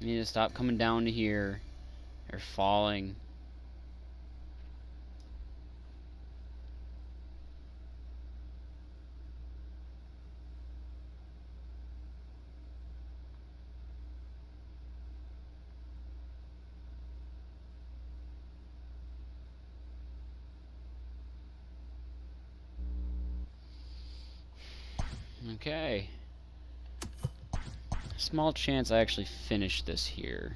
You need to stop coming down to here. You're falling. Okay. Small chance I actually finish this here.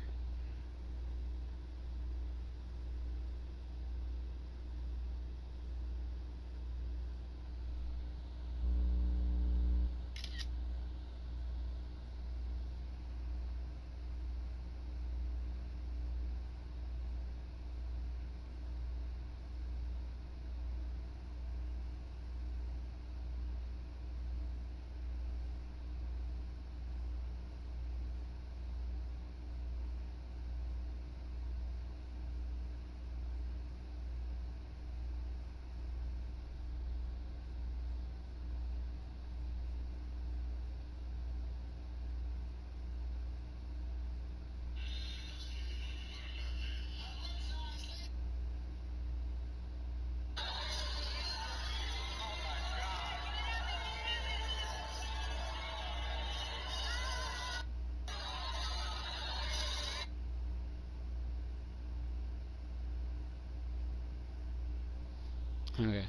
Okay.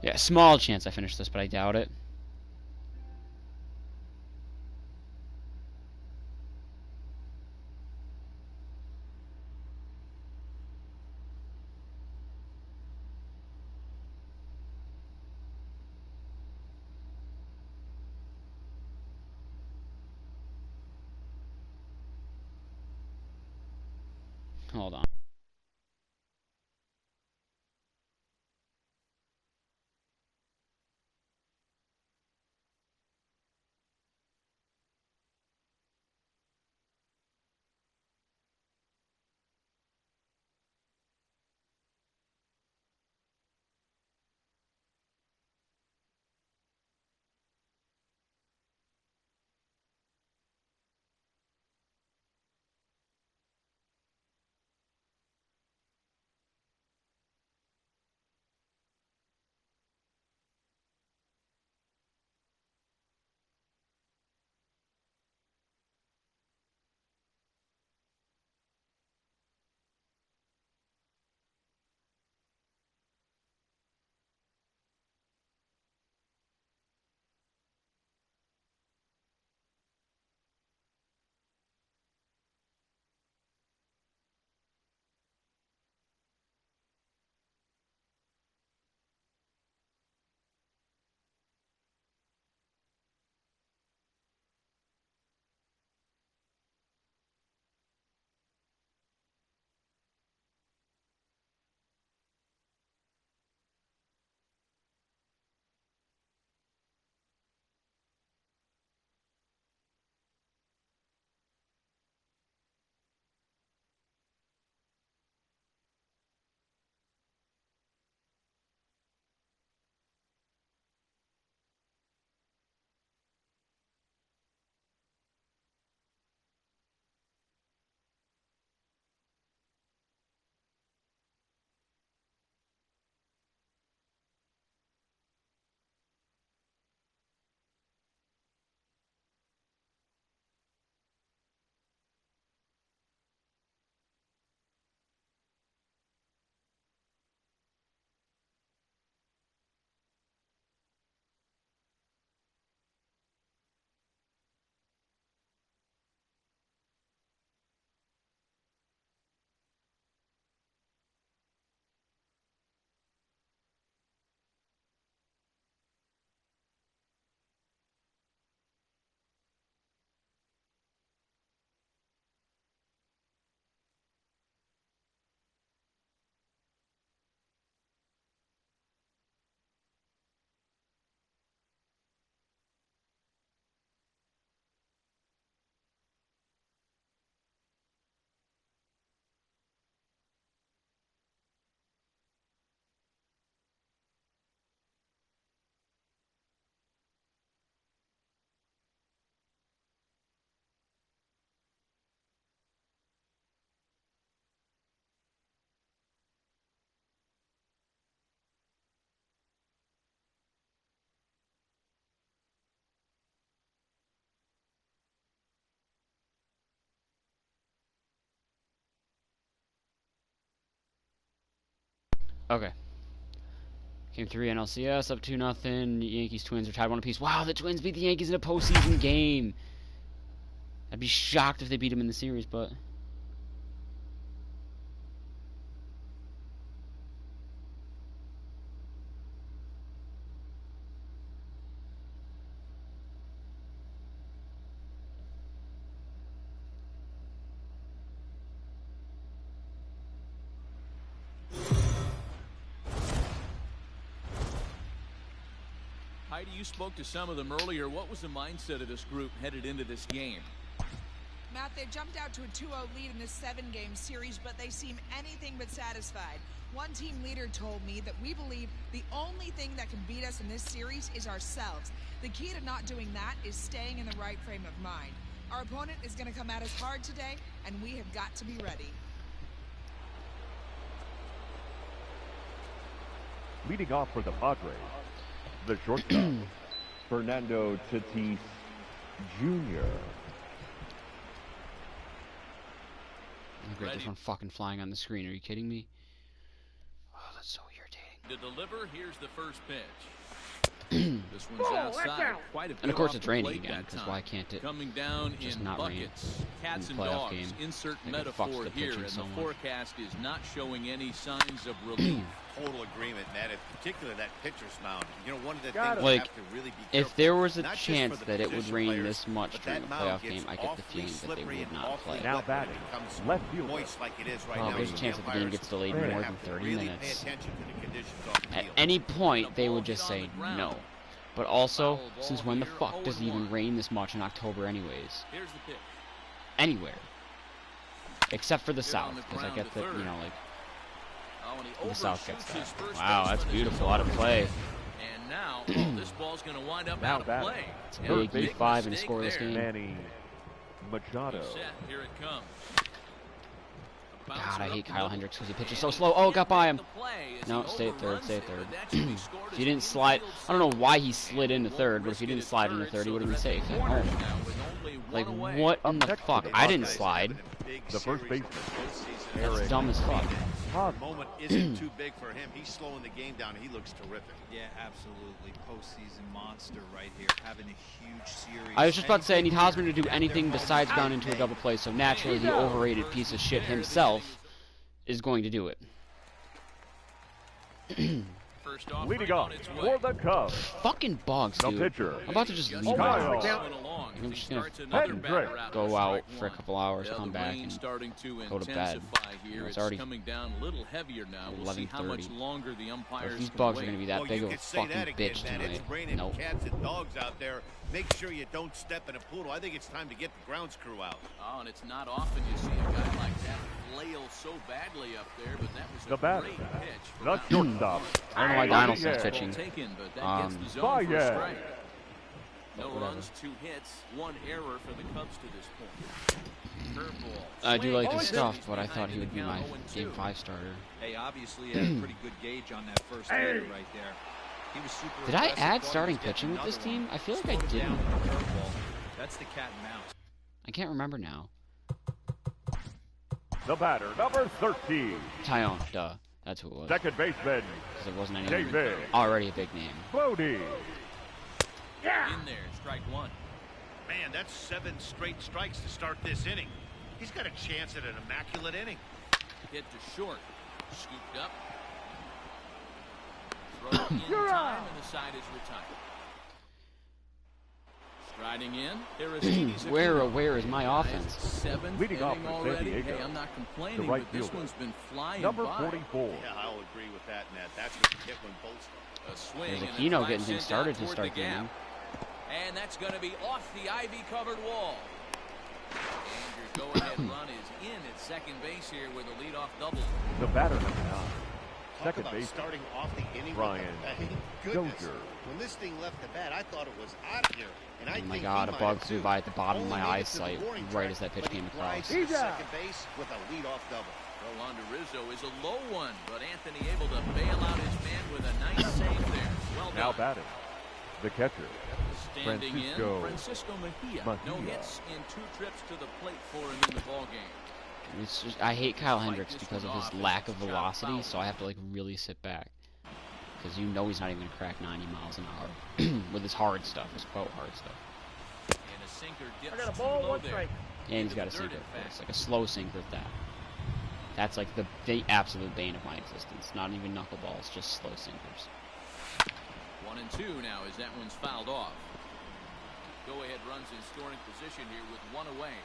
Yeah, small chance I finish this, but I doubt it. Hold on. Okay. Game 3 NLCS up 2-0. Yankees Twins are tied 1 apiece. Wow, the Twins beat the Yankees in a postseason game. I'd be shocked if they beat them in the series, but Heidi, you spoke to some of them earlier. What was the mindset of this group headed into this game? Matt, they jumped out to a 2-0 lead in this 7-game series, but they seem anything but satisfied. One team leader told me that we believe the only thing that can beat us in this series is ourselves. The key to not doing that is staying in the right frame of mind. Our opponent is going to come at us hard today, and we have got to be ready. Leading off for the Padres, the shortstop, Fernando Tatis Jr. great, this one fucking flying on the screen. Are you kidding me? Oh, that's so irritating. To deliver, here's the first pitch. This one's outside. Quite a bit. And of course off it's the raining plate again, that because time. why can't it Coming down just in not rain buckets. Cats in and the playoff dogs. game? Insert I think it fucks metaphor the here, pitching and so the much. forecast is not showing any signs of relief. Total agreement, Matt. In particular, that pitcher's mound. You know, one of the Got things it. we Like, have to really be careful. if there was a Not just chance for the that it would position rain players, this much but during that the mound playoff gets game, I get the awfully feeling that they slippery would and not awfully play. Now wet when it batting, becomes left fielder. moist like it is right Well, now. there's a The chance that the game umpires gets delayed are gonna more have than to 30 really minutes. pay attention to the conditions on the At field. any point, they would just say no. But also, since when the fuck does it even rain this much in October anyways? Here's the pitch. Anywhere. Except for the Hit on South, the because I ground get to that, you third. know, like, Oh, and he the South gets overshoots his that. first Wow, that's baseman as beautiful. he Out of goes. play. And now, this ball's going to wind up Now out of batting. play. It's And a big big 5 and mistake scoreless there. game. Manny Machado. Set, here it comes. A God, bouncer I up hate the Kyle middle. Hendricks because he pitches And so he slow. Oh, can't got by make him. the play as No, he stay at third, overruns stay at it, third. but that should be scored If as he didn't an slide, infield I don't know single. why he slid And into won't third, but if risk he it didn't at slide into third, third, he so would have been they're at safe the at corners home. now with only one Like, away. what in the next fuck? for the I didn't Buckeyes slide. The first baseman, That's Eric dumb as fuck. Hosmer. The moment isn't too big for him. He's slowing the game down. He looks terrific. Yeah, absolutely. Postseason monster right here. Having a huge series. I was just about to say, I need Hosmer to do anything besides ground into a double play, so naturally the overrated piece of shit himself is going to do it. First off, Leading right off on its for way. the Cubs, Fucking bugs, the dude. pitcher, I'm about to just leave Ohio. my house. Down. I'm just gonna Hendricks. go out for a couple hours, come back, and starting to go to bed. intensify here. You know, it's It's already coming down a little heavier now. We'll see how much 11:30. longer the Or umpires if these can bugs are wait. going to be that Well, big you of a could say fucking that again, bitch man. tonight. It's raining Nope. cats and dogs out there. Make sure you don't step in a poodle. I think it's time to get the grounds crew out. Oh, and it's not often you see a guy like that flail so badly up there, but that was a The batter, great pitch. for the round shortstop, I don't know why Baez. Donaldson's pitching. Taken, but that gets the zone for a Baez. strike. No Whatever. runs, 2 hits, 1 error for the Cubs to this point. Curveball. I do like his Swing. stuff, but I Behind thought he the would be my count, 0-2. Game 5 starter. Hey, obviously he had a pretty good gauge on that first hitter right there. He was super Did I aggressive, add thought he starting was getting pitching with this another one. team? I feel like I Slowed him didn't. down with the curveball. That's the cat and mouse. I can't remember now. the batter, number 13, Tyone, duh. That's who it was. second baseman, Because there wasn't any David already a big name. Bodie. In there, strike 1. Man, that's 7 straight strikes to start this inning. He's got a chance at an immaculate inning. Hit to short. Scooped up. Throw in time, and the side is retired. Striding in. Aristides Where is my offense? 7th Leading off inning for San already. Diego, Hey, I'm not complaining, the right but this fielder, one's been flying number by. 44, Yeah, I'll agree with that, Ned. That's what you get when bolts go. A swing. There's and Aquino drive getting things sent down started to toward start the gap. inning. And that's going to be off the ivy-covered wall. And your go-ahead run is in at second base here with a leadoff double. the batter, number 9, Talk second about baseman, starting off the inning Brian with a goodness. Dozier. When this thing left the bat, I thought it was out of here. And I Oh my think god, he a might bug have flew too. by at the bottom of Only my made it to the eyesight warning right track, as that pitch but he came glides across. to second base with a leadoff double. Throw on to Rizzo is a low one, but Anthony able to bail out his man with a nice save there. Well now done. batting, the catcher, Standing Francisco in, Francisco Mejia. No Mejia. hits in 2 trips to the plate for him in the ballgame. It's just, I hate Kyle Hendricks because of his lack of velocity, so I have to like really sit back. Because you know he's not even going to crack 90 miles an hour with his hard stuff, his quote hard stuff. And a sinker dips I got a too ball, low one there. strike. And he's got a sinker, of course, like a slow sinker at that. That's like the absolute bane of my existence. Not even knuckleballs, just slow sinkers. 1-2 now as that one's fouled off. Go-ahead runs in scoring position here with one away.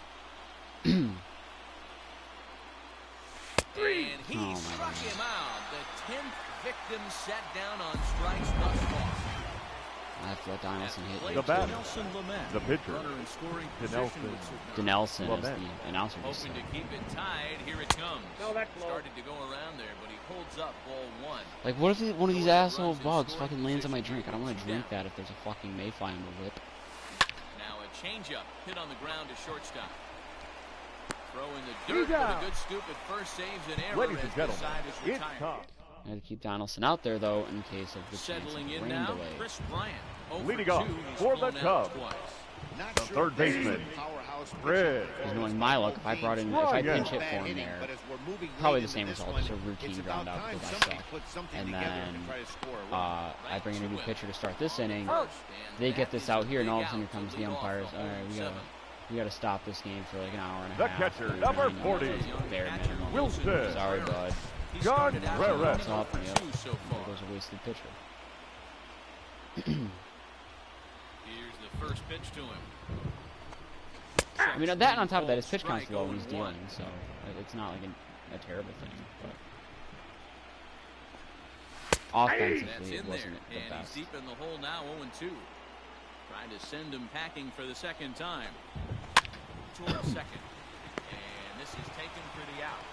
And he Oh, my struck God. him out. The 10th victim set down on strikes thus far. I have to let Donaldson hit Plate you. The batter. Nelson Lamet. The pitcher. Runner in scoring Denelson. position with some- Denelson is Lamet. the announcer just Hoping said. to keep it tied. Here it comes. Started to go around there, but he holds up ball one. Like, what if one of these asshole bugs fucking lands on my drink? I don't want to drink that if there's a fucking mayfly on the whip. Now a changeup hit on the ground to shortstop. Throw in the dirt with a good scoop at first, saves an error Ladies as and the gentlemen, side is it's retired. time. I had to keep Donaldson out there, though, in case of the chance Settling of in rain now, delay. Chris Bryant. Leading off for the Cubs. The third baseman, Fred. Because knowing my luck, if I brought in, if I pinch hit for him there, probably the same result, just a routine ground out because I suck. And then I bring in a new pitcher to start this inning. They get this out here, and all of a sudden here comes the umpires. All right, we gotta stop this game for like an hour and a The half. catcher, number 40, bare minimum. Wilson. Sorry, bud. John Rivera. What's up? Yep. There goes a wasted pitcher. Here's the first pitch to him. I mean, that on top of that, his pitch count's low when he's dealing, so it's not like a terrible thing. But offensively, That's it in there, wasn't the and best. he's deep in the hole now, 0-2. Trying to send him packing for the second time. Towards second. And this is taken for the out.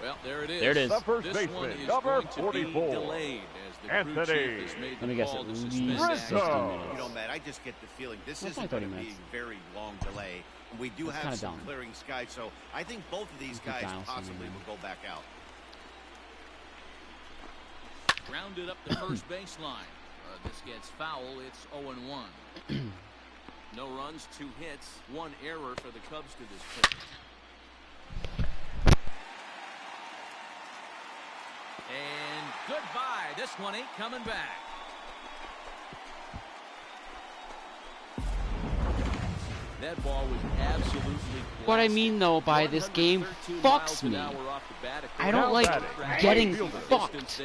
Well, there it is. There it is. The first This one baseman, is number going to be 44, delayed as the crew Anthony. chief has made Let the me guess call it. to At suspend least that. 60 Rizzo. minutes. You know, Matt, I just get the feeling this That's isn't only going to 30 be minutes. a very long delay. And we do That's have kinda some dumb. clearing skies, so I think both of these Keep guys Donaldson possibly in will go back out. Grounded up the first baseline. This gets foul. It's 0-1. No runs, 2 hits, 1 error for the Cubs to this point. And goodbye. This one ain't coming back. That ball was absolutely What I mean, though, by this game fucks me. I don't like getting fucked.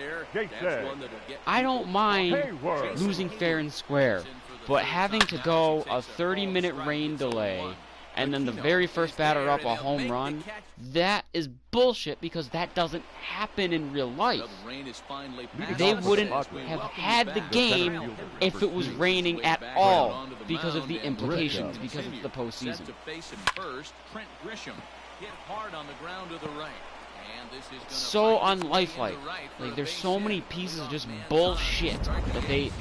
I don't mind Hayward. losing fair and square, but having to go a 30-minute rain delay and then the very first batter up a home run, that is bullshit because that doesn't happen in real life. They wouldn't have had the game if it was raining at all because of the implications, because it's the postseason. Set to face him first, Trent Grisham hit hard on the ground to the right. And this is gonna So find its way unlifelike. into right for Like, a there's base so hit. many pieces of just Man bullshit time. that they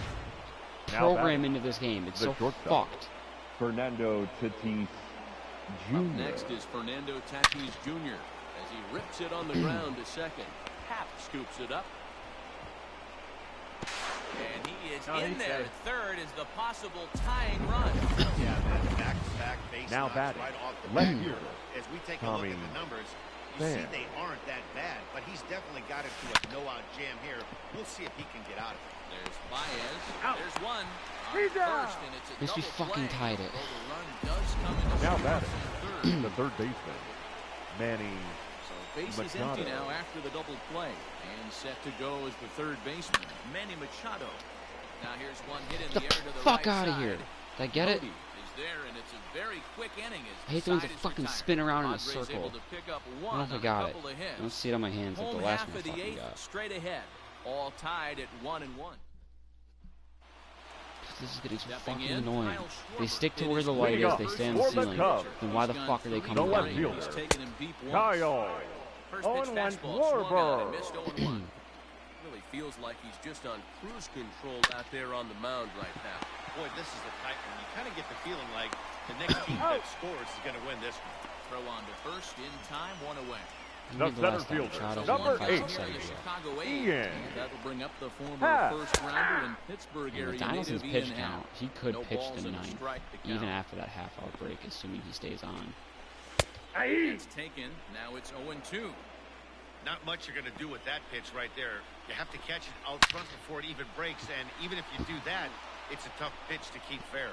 Now program batting, into this game. It's the so shortstop. fucked. Fernando Tatis Up Jr. next is Fernando Tatis Jr. as he rips it on the ground to second. Hap scoops it up. And he is in there at third as the possible tying run. Yeah, man, back-to-back base Now knocks batting, right off the left bat. fielder, As we take a Tommy look at the numbers, you see Pham. they aren't that bad, but he's definitely got it to a no-out jam here. We'll see if he can get out of it. There's Baez. There's one. On He's out. first, and it's a Wish we double fucking play. tied it. Although the run does come into Now scoring batting, from the third baseman, Manny So base is empty Machado. now after the double play. And set to go as the third baseman, Manny Machado. Now here's one hit in The the air to the fuck right outta side. here. Did I get it? Cody is there, and it's a very quick inning as I hate the ones side that is fucking retired. spin around in a Padres circle. able to pick up I one don't know if I on a got it. couple of I hits. don't see it on my hands like Home the last half one I of the fucking eighth, got. straight ahead. All tied at 1-1. This is getting so Stepping fucking in, annoying. Kyle They Schwarber. stick to It where is the light leading is, off they stay on for the the ceiling. Cubs. Then why the He's fuck are they gone coming The down left here? fielder, He's taken him deep once. Kyle First pitch Owen fastball swung out Schwarber. and missed 0-1. Really feels like he's just on cruise control out there on the mound right now. Boy, this is the type one. You kind of get the feeling like the next team that scores is going to win this one. Throw on to first in time, one away. the Maybe the center last time fielder, Machado number won 5 8, 6 Here in the seconds ago. Chicago Ian. A's, and that'll bring up the former Ha. first rounder and Pittsburgh And area with Donaldson's native pitch Ian count, Happ. he could No pitch balls the and a ninth, strike to even count. after that half-hour break, assuming he stays on. It's taken. Now it's 0-2. Not much you're going to do with that pitch right there. You have to catch it out front before it even breaks, and even if you do that, it's a tough pitch to keep fair.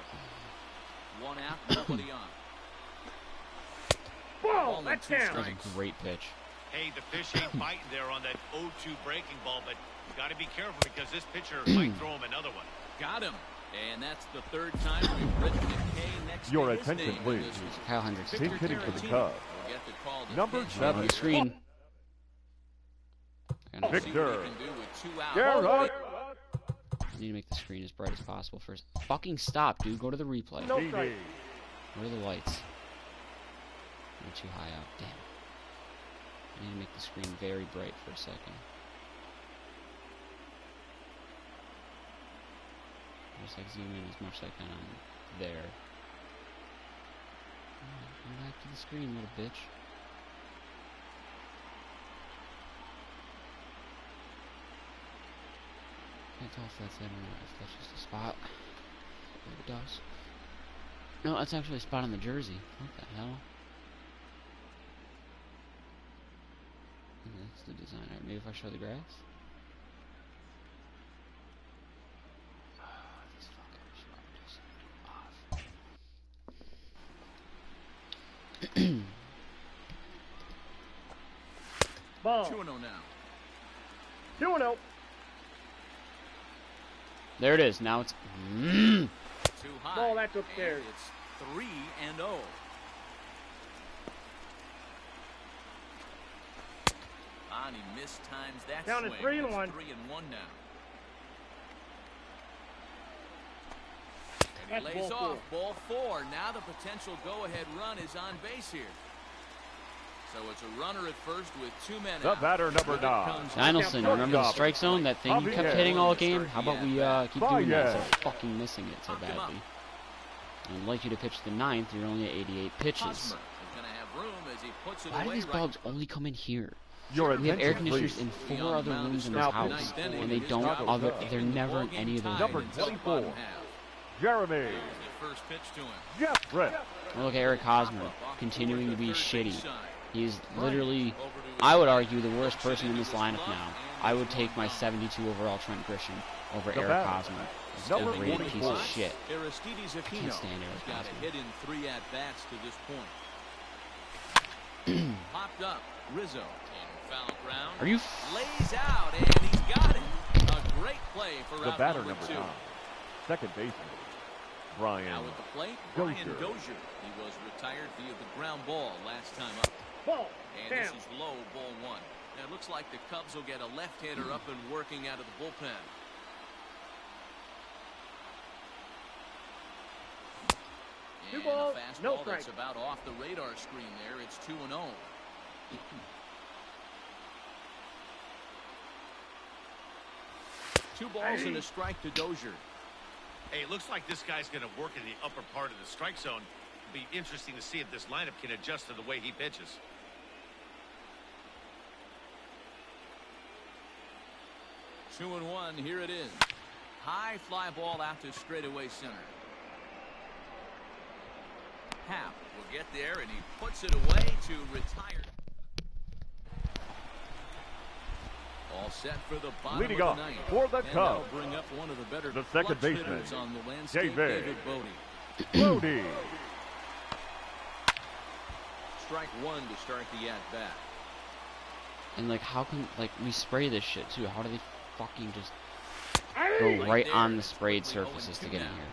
One out, nobody on. Ball, that's down. That was a great pitch. Hey, the fish ain't biting there on that 0-2 breaking ball, but you got to be careful because this pitcher might throw him another one. Got him. And that's the third time we've written a K next Your to his attention, name. please. Kyle Hendricks. Team hitting for the Cubs. We'll get the call to Number pitch. 7. On the screen. See what he Victor. can do with 2 outs. Garrett. I need to make the screen as bright as possible first. Fucking stop, dude. Go to the replay. No strike. Where are the lights? They're too high out. Damn. I need to make the screen very bright for a second. Just like zoom in as much as I can on there. Come back to the screen, little bitch. Can't tell if that's it or not, if that's just a spot. It does. No, that's actually a spot on the jersey. What the hell? That's the design. Alright, maybe if I show the grass? These fuckers are just off. Ball. 2-0 now. 2-0. There it is. Now it's. Too high. Ball, that's upstairs. And it's 3-0. And he mistimes that Down to swing. 3-1. It's 3-1 now. And That's he lays ball off. Ball 4. Now the potential go-ahead run is on base here. So it's a runner at first with 2 men The out. batter, number 9. Donaldson, remember the strike zone? That thing you kept hitting all game? How about we keep doing that instead of fucking missing it so badly? I'd like you to pitch the 9th. You're only at 88 pitches. Hosmer is gonna have room as he puts it Why do away these right bugs only come in here? Your We have air attention, conditioners please. in 4 other rooms in this Now, house, please. and they don't other. They're never in any of those Number rooms. 24. Jeremy. First pitch to him. Jeffrey. Well, look at Eric Hosmer continuing to be shitty. He's literally, I would argue, the worst person in this lineup now. I would take my 72 overall Trent Grisham over The Eric batter. Hosmer. He's Number a great piece 44. of shit. Aristides I can't stand Eric got a Hosmer. hit in 3 at-bats to this point. Popped up. Rizzo in foul ground. Are you Lays out, and he's got it. A great play for The out batter, number number 2. 9. Second baseman. Brian. Now at the plate, Brian Dozier. Dozier. He was retired via the ground ball last time up. Ball. And this is low, ball 1. Now it looks like the Cubs will get a left-hander up and working out of the bullpen. Two And balls, a fastball no that's strike. about off the radar screen there. It's 2-0. Two balls and a strike to Dozier. Hey, it looks like this guy's going to work in the upper part of the strike zone. It'll be interesting to see if this lineup can adjust to the way he pitches. 2-1. Here it is. High fly ball out to straightaway center. Happ will get there, and he puts it away to retire. All set for the bottom Leading of off the 9th. for the And Cubs. that'll bring up one of the better The second clutch baseman, hitters on the landscape, David. David Bodie. Brody. Strike 1 to start the at-bat. And like, how can, like, we spray this shit too? How do they fucking just go right on the sprayed surfaces to get in here?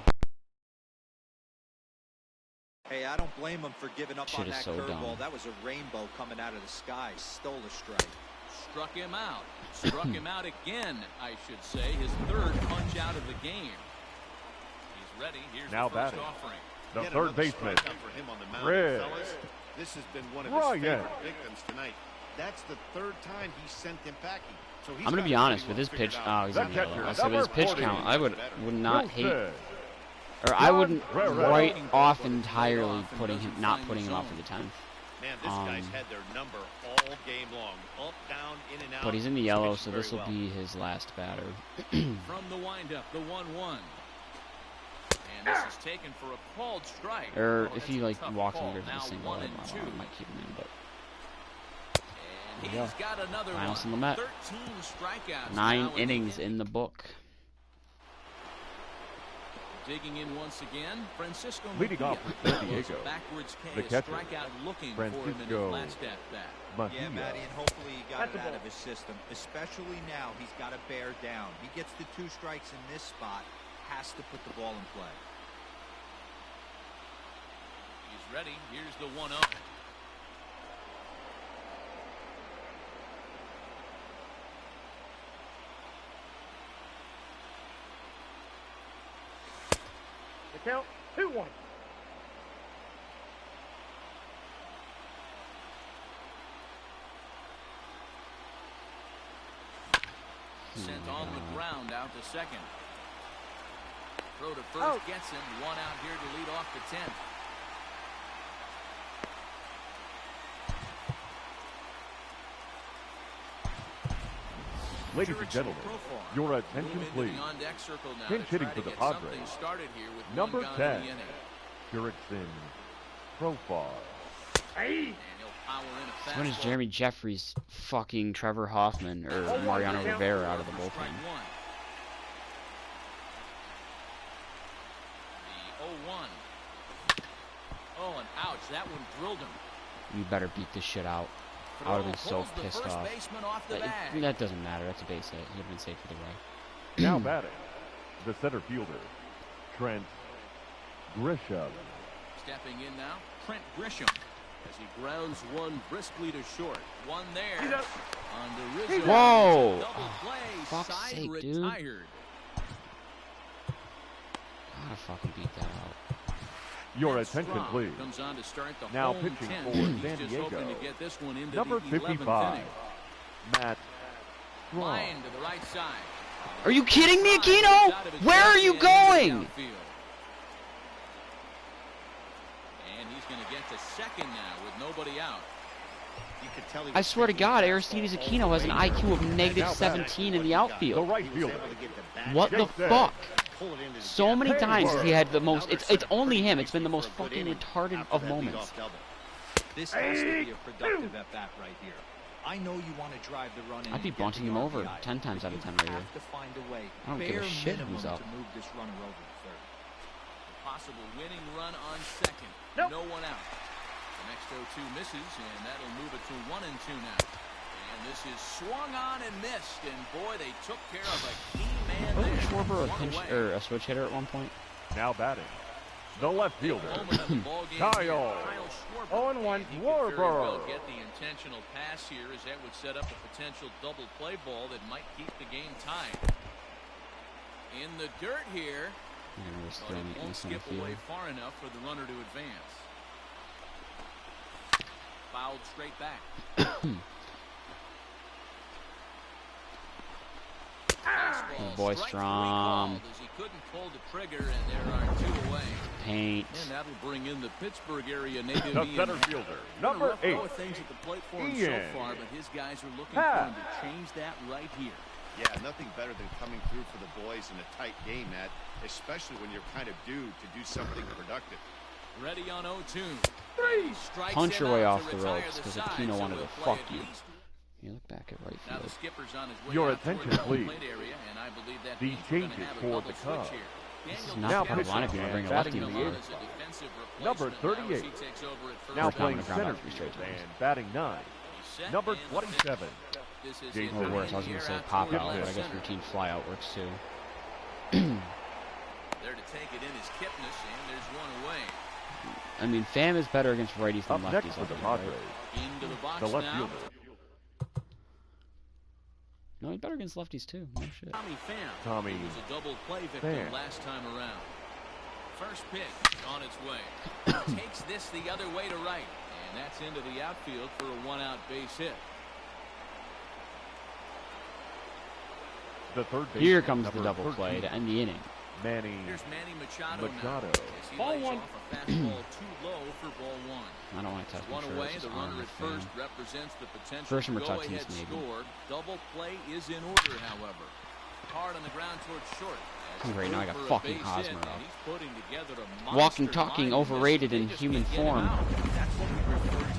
Hey, I don't blame him for giving up Shit on is that so curveball. dumb. That was a rainbow coming out of the sky. Stole a strike. Struck him out. Struck him out again, I should say. His 3rd punch out of the game. He's ready. Here's Now the first batting. offering. The Yet third another baseman. strikeout for him on the mound. Red. Fellas, this has been one of Ryan. his favorite victims tonight. That's the 3rd time he sent him packing. So he's I'm gonna got be it honest pretty with well his pitch. figured out. Oh, he's That in the yellow. catcher, I said with his number pitch 40. count, I would not hate, Wilson. or I wouldn't John write Rivera. off But entirely off and putting him, doesn't not find putting his him out own. for the 10th. Man, this guy's had their number all game long. Up, down, in and out. But he's in the He's yellow, pitching so very this will well. be his last batter. From the windup, the 1-1. And this is taken for a called strike. Or Oh, if that's he a like tough walks call. under the Now single, 1 I and 2. might keep him in, but And there you he's got another Miles one. in the Met. 13 strikeouts. 9 now innings in the book. Digging in once again, Francisco Leading off Mejia. for San Diego, Backwards K, the a catcher, strikeout looking for him in his Francisco last at bat. Yeah, Matty, and hopefully he got That's it a out ball. of his system. Especially now, he's got to bear down. He gets the 2 strikes in this spot, has to put the ball in play. He's ready. Here's the 1-0. The count, 2-1. Sent on the ground out to second. Throw to first gets him. 1 out here to lead off the 10th. Ladies and gentlemen, your attention please. Pinch hitting for the Padres. Number 10, Jurickson Profar. When is Jeremy Jeffries fucking Trevor Hoffman or Mariano Rivera out of the bullpen? The 0-1. Oh, and ouch, that one drilled him. You better beat this shit out. I would have been so pissed off. That doesn't matter. That's a base hit. He would have been safe for the right. Now batting, the center fielder, Trent Grisham. Stepping in now, Trent Grisham. As he grounds one briskly to short. One there. On the Rizzo. Whoa! Double play. Fuck's Side sake, retired. dude. Gotta fucking beat that out. Your attention please. Comes on to start the Now home pitching 10. for He's San just Diego, hoping to get this one into number the 11th 55, inning. Matt Strong. Line to the right side. Are you kidding me, Aquino? Where are you going? And he's going to get to second now with nobody out. You could tell he I was swear to thinking God, fastball Aristides all Aquino the has an way IQ of down. negative Now 17 in the The outfield. right He was fielder, able to get the bat What the check, fuck? pull it into the So gap. many times he had the most. Another It's only him. pretty It's been the most for a good fucking inning retarded after of that moments. leadoff double. This has to be a productive at-bat right here. I know you want to drive the run in. I'd be and get bunting the him over RBI, 10 times but out of you 10 right here. have to find a way, I don't give a bare shit minimum, who's up. to move this runner over to third. Possible winning run on second. Nope. No one out. The next 0-2 misses, and that'll move it to 1-2 now. And this is swung on and missed, and boy, they took care of a key man Wasn't there. Schwarber a One pinch away. or a switch hitter at one point? now batting, the left fielder, Moment of the ball game Kyle. here. Kyle Schwarber. 0-1 And he could very well Schwarber. get the intentional pass here, as that would set up a potential double play ball that might keep the game tied. In the dirt here, but it won't skip away far enough for the runner to advance. Fouled straight back. Fastball, Boy, strike Strom. three called as he couldn't pull the trigger, and there are 2 away. Paint. And that'll bring in the Pittsburgh area native the Ian. center fielder, Been a number rough go 8, of things at the plate for him Ian. so far, but his guys are looking for him to change that right here. Yeah, nothing better than coming through for the boys in a tight game, Matt, especially when you're kind of due to do something productive. Ready on 0-2. Punch your way off the ropes because Aquino wanted to fuck you. You look back at right Now the field. skipper's on his way Your out toward attention, the home please. plate area, and I believe that These means we're gonna changes have a for double the switch Cubs. here. This is Daniel not Now the kind of pitching lineup you want to bring a and lefty batting in in the the game. As a defensive Number replacement now as 38. he takes over at first now base. playing Ground out center three straight field times. and batting 9, He's set number and 27, this is Jason hit Or worse, I was in going to the say air out pop toward out, but I left guess center. routine fly out works too. There to take it in is Kipnis, and there's one away. I mean, Pham is better against righties up than next lefties. for the I think, right? Padres, Into the box the left now. fielder, No, he's better against lefties too. No shit. Tommy Pham. Tommy He was a double play victim Pham. last time around. First pitch on its way. Takes this the other way to right. And that's into the outfield for a 1-out base hit. the third baseman, Here comes the number double 13, play to end the inning. Manny Here's Manny Machado, Machado. now. As he lays off a fastball too low for ball 1. I don't want to test my One shirt. away, It's the just on runner the at fan. first represents the potential First and go-ahead Mertatis, maybe. score. Double play is in order, however. Hard on the ground towards short. Right now I got fucking Hosmer up. Walking, talking, overrated in human form.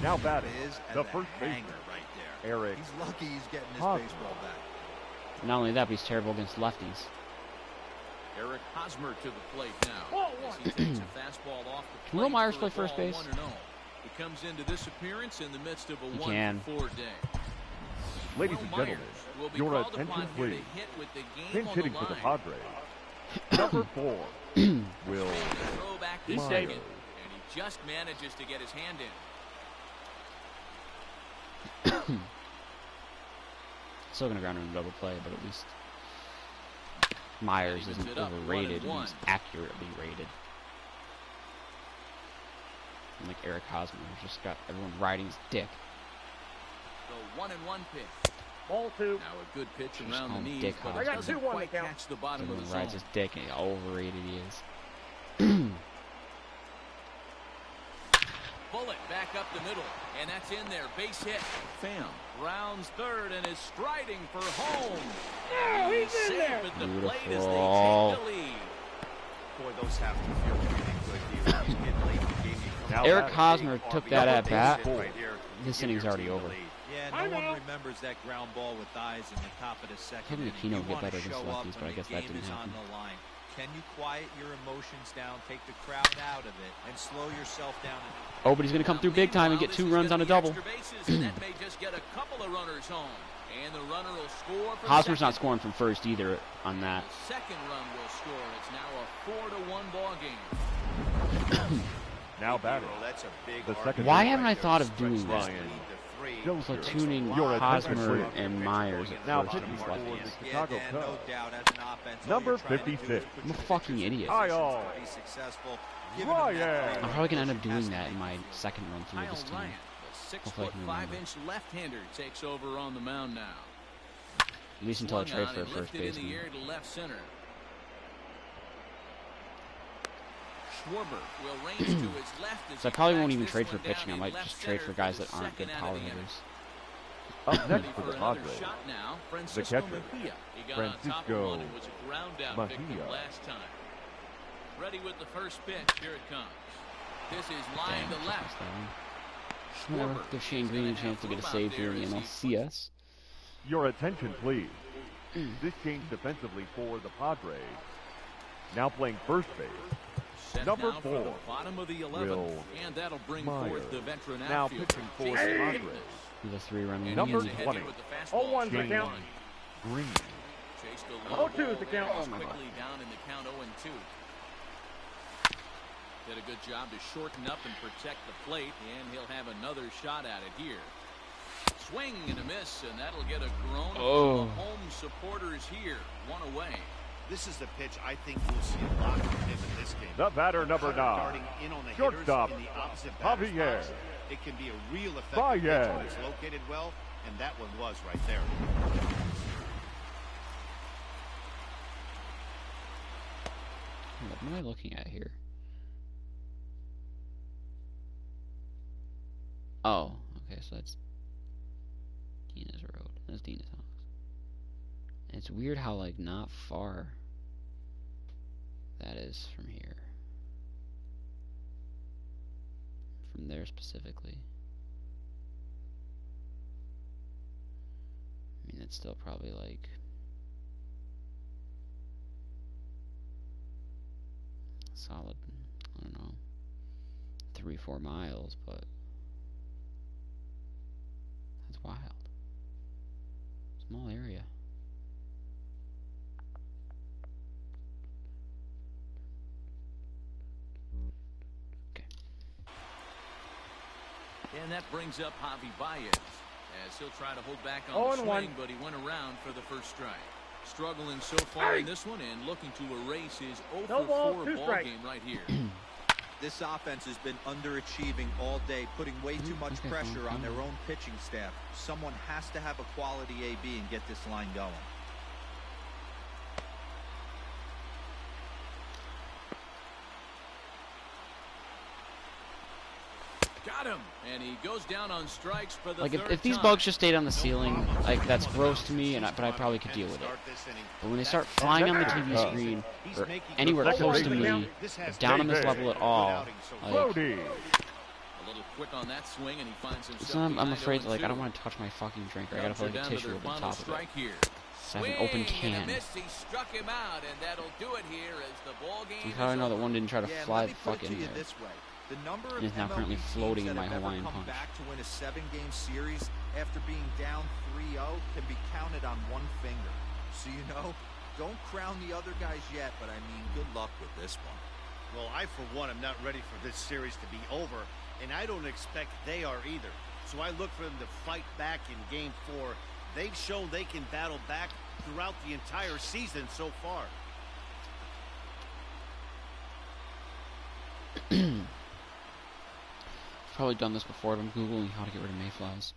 Now batting, the first baseman, right there. Eric. He's lucky he's getting his Hosmer. baseball back. Not only that, but he's terrible against lefties. Eric Hosmer to the plate now. As he takes a fastball off the Can Will plate Myers for play a first ball, base? 1-0. He comes into this appearance in the midst of a He can. 1-4 day. Ladies and gentlemen, your attention please. Pinch hitting for the Padres. Number 4, Will He's Myers. safe. And he just manages to get his hand in. Still gonna ground him in double play, but at least Myers isn't overrated. He's accurately rated. And like Eric Hosmer, who's just got everyone riding his dick. The 1-1 pitch. Ball 2. Now a good pitch Just around call the him knees, Dick but Hosmer. it doesn't quite catch the bottom of Everyone the rides zone. his dick and how overrated he is. Bullet back up the middle, and that's in there. Base hit. Pham rounds third and is striding for home. Oh, he's in safe there. at the plate as they Beautiful. take the lead. Boy, those have to feel really good here. You get late in the game, you come Now out Eric with a Hosmer big took RBI that at base bat. hit right here. This Give inning's your already team the over. lead. Yeah, I no know. one remembers that ground ball with eyes in the top of the second Hoping inning. Aquino You would get wanna better against show up lefties, but when I guess the that game didn't is on happen. the line. Can you quiet your emotions down, take the crowd out of it, and slow yourself down? Oh, but he's gonna come through big time and get 2 runs on a double. That may just get a couple of runners home, and the runner will score for Hosmer's second. not scoring from first either on that. The second run will score. It's now a 4-1 ball game. Now batting, Well, that's a big the RBI second Why right haven't I there. thought of Stretch doing this that? lead to 3. Joker. Platooning Your attention, Hosmer please. and Myers at Now first pitching against for the lefties. Yeah, Chicago Dan, no Cubs. doubt, as an offense, all Number you're trying to do is 56. put I'm a your fucking pitchers in idiot. Hi-all. positions to be successful. Giving them Ryan. that I'm probably gonna end up doing that in my second run through of Kyle this team. Ryan, the Hopefully I can remember. 6'5" left-hander, takes over on the mound now. At least until I Swung trade on for a and first lifted in the baseman. air to left center. Schwarber will range to his left as So I he probably won't tracks even this trade for one down pitching. I in might left just trade center for guys the that aren't good second out power of the inning. hitters. Up Ready next for for the another Padres, shot now. Francisco catcher, Mejia. He got on top of Francisco one and was a ground out victim Mejia. last time. Ready with the first pitch. Here it comes. This is line Damn, to left. just that one. Whatever. Schwarber Give Shane is Green a gonna chance to have get a room save out here in there the as he NLCS. your attention please. This change defensively for the Padres. Now playing first base, set number now for the 4, bottom of the 11th, Will and that'll bring Myers. forth the veteran Now outfielder, pitching for the Jason Padres, Kipnis. With a 3-run lead. And Number he's ahead 20. with the fastball. 0-1's the James count. Green. Chased a Oh, low 2 is ball the there. count. It's Oh, my God. quickly down in the count 0-2. Did a good job to shorten up and protect the plate, and he'll have another shot at it here. Swing and a miss, and that'll get a groan Oh. from the home supporters here. 1 away. This is the pitch I think we'll see a lot from him in this game. The batter, A number cutter 9, darting in on the shortstop, hitters in the opposite batter's Javier. box. It can be a real effective pitch when Baez. it's located well, and that one was right there. What am I looking at here? Oh, okay, so that's Dina's Road. That's Dina's house. And it's weird how, like, not far that is from here. From there specifically. I mean, it's still probably like solid, I don't know, 3-4 miles, but that's wild. Small area. Okay. And that brings up Javi Baez, as he'll try to hold back on the 0-1. swing, but he went around for the first strike. Struggling so far in this one and looking to erase his 0 No for ball, 4 2 ball strikes. game right here. This offense has been underachieving all day, putting way too much Okay, pressure on fine. their own pitching staff. Someone has to have a quality AB and get this line going. Got him, and he goes down on strikes for the Like third if these time. bugs just stayed on the ceiling, like that's gross to me, but I probably could deal with it. But when they start flying on the TV screen or anywhere close to me, or down on this level at all, like, A little quick on that swing, and he finds himself. so I'm afraid to, like, I don't want to touch my fucking drink. I gotta put like a tissue over the top of it. So I have an open can. He struck him out, and that'll do it here as the ball game. How do I know that one didn't try to fly the fuck in there? The number of It's now currently MLB floating teams in my that have Hawaiian ever come punch. back to win a 7-game series after being down 3-0 can be counted on one finger. So don't crown the other guys yet, but I mean, good luck with this one. Well, I, for one, am not ready for this series to be over, and I don't expect they are either. So I look for them to fight back in Game 4. They've shown they can battle back throughout the entire season so far. Probably done this before, but I'm Googling how to get rid of mayflies.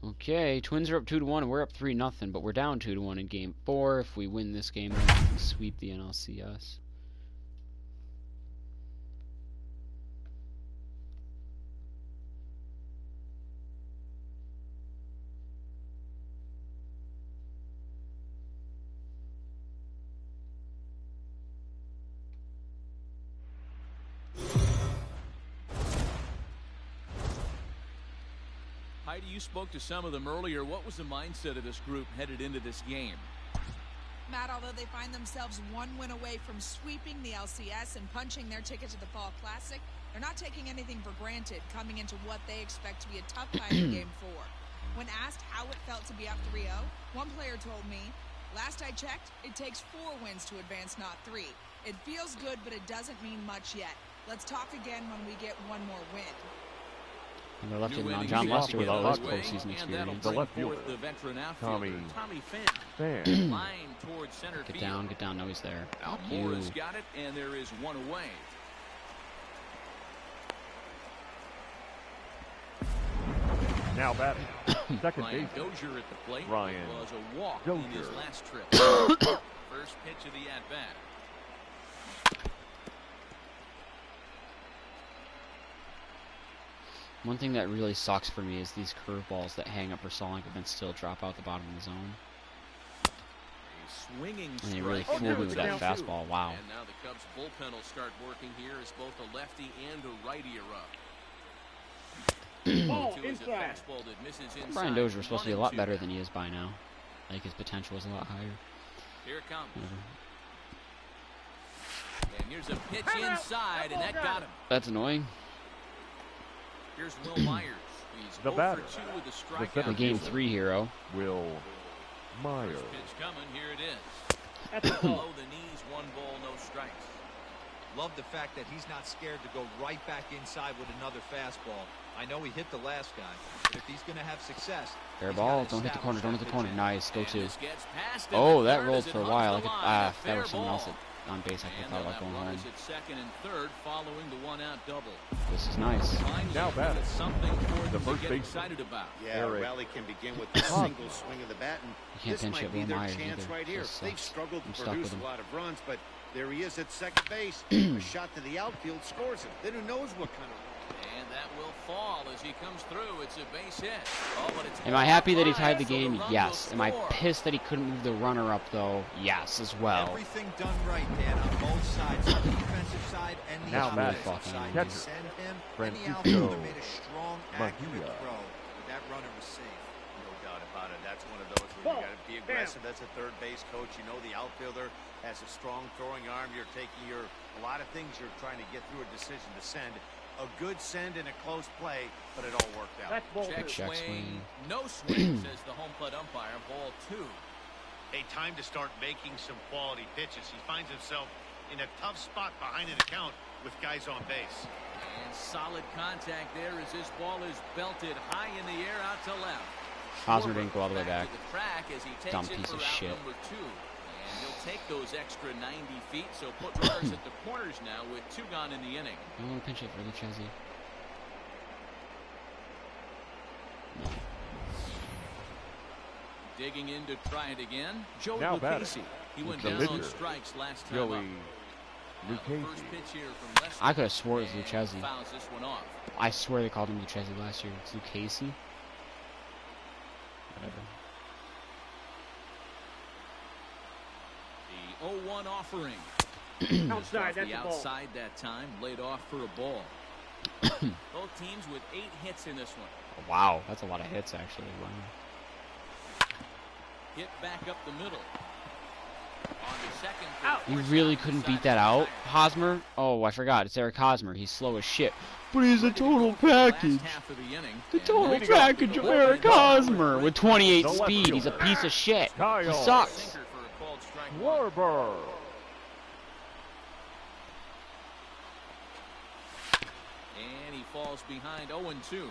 Okay, Twins are up 2-1, and we're up 3-0, but we're down 2-1 in Game 4. If we win this game, then we can sweep the NLCS. Heidi, you spoke to some of them earlier. What was the mindset of this group headed into this game? Matt, although they find themselves one win away from sweeping the LCS and punching their ticket to the Fall Classic, they're not taking anything for granted coming into what they expect to be a tough time in Game 4. When asked how it felt to be up 3-0, one player told me, "Last I checked, it takes 4 wins to advance, not 3. It feels good, but it doesn't mean much yet. Let's talk again when we get one more win." And they're left in John Lester with all his postseason experience. The left fielder, Tommy Pham. Line towards center Get field. down, no, he's there. Almora's got it, and there is one away. Now batting, second Ryan baseman, Dozier at the plate. Ryan It was a walk in his Dozier. last trip. First pitch of the at-bat. One thing that really sucks for me is these curveballs that hang up for stalling but then still drop out the bottom of the zone. A swinging And they really strike. fooled me with that fastball. Wow. And now the Cubs bullpen will start working here as both a lefty and a righty are up. Fastball that misses inside. Brian Dozier was supposed to be a lot better than he is by now. Like, his potential is a lot higher. Here it comes. Whatever. And here's a pitch inside, and that got him. That's annoying. Here's Will Myers. He's The 0 batter, for 2 with a the strikeout. The seventh Game fielder. 3 hero. Will Myers. First pitch coming. Here it is. Below the knees, 1 ball, no strikes. Love the fact that he's not scared to go right back inside with another fastball. I know he hit the last guy, but if he's going to have success, Fair he's ball. gotta Don't hit the corner. Don't hit the establish corner. that Nice. Go And to. this gets past him Oh, at that third rolled as it for a hugs while. the I could, line. A if that fair was someone else ball. on base, I could have And thought they'll about have going home. runners at second and third following the 1-out double. This is nice. Finally, Now batting, something for the them to first get baseman. excited about. Yeah, a Eric rally can begin with a single swing of the bat, and You can't this pinch might hit be Will their Myers chance either. right here. This They've sucks. struggled I'm to stuck with produce him. a lot of runs, but there he is at second base. A shot to the outfield scores him. Then who knows what kind of... And that will fall as he comes through. It's a base hit. Oh, but it's Am I happy that he high, tied the so game? run Yes. will Am I score. pissed that he couldn't move the runner up, though? Yes, as well. Everything done right, Dan, on both sides, the defensive side and the Now batting, offensive side. catcher, You send him, and the Francisco outfielder made a strong, accurate Mejia. throw, but that runner was safe. No doubt about it. That's one of those where you got to be aggressive. That's a third base coach. You know the outfielder has a strong throwing arm. You're taking a lot of things you're trying to get through a decision to send. A good send and a close play, but it all worked out. Check swing. No swing, says the home plate umpire. Ball 2. A time to start making some quality pitches. He finds himself in a tough spot behind an account with guys on base. And solid contact there as this ball is belted high in the air out to left. Hosmer didn't go all the way back. To the track as he takes Dumb it piece for of out shit. number 2. And he'll take those extra 90 feet, so put runners at the corners now with 2 gone in the inning. I want to pinch it for Lucchesi. Digging in to try it again. Joey Now Lucchesi. He went down on strikes last time Joey up. Lucchesi. First pitch here from Lester. I could have swore it was Lucchesi. Fouls this one off. I swear they called him Lucchesi last year. It's Lucchesi. Whatever. The 0-1 offering. Outside, that's the a ball. outside that time, laid off for a ball. Both teams with 8 hits in this one. Wow, that's a lot of hits actually. Wow. Hit back up the middle. On the second. You really couldn't beat that out, Hosmer? Oh, I forgot. It's Eric Hosmer. He's slow as shit. But he's a total package. The total package of Eric Hosmer. With 28 speed, he's a piece of shit. He sucks. Warburg. And he falls behind 0-2.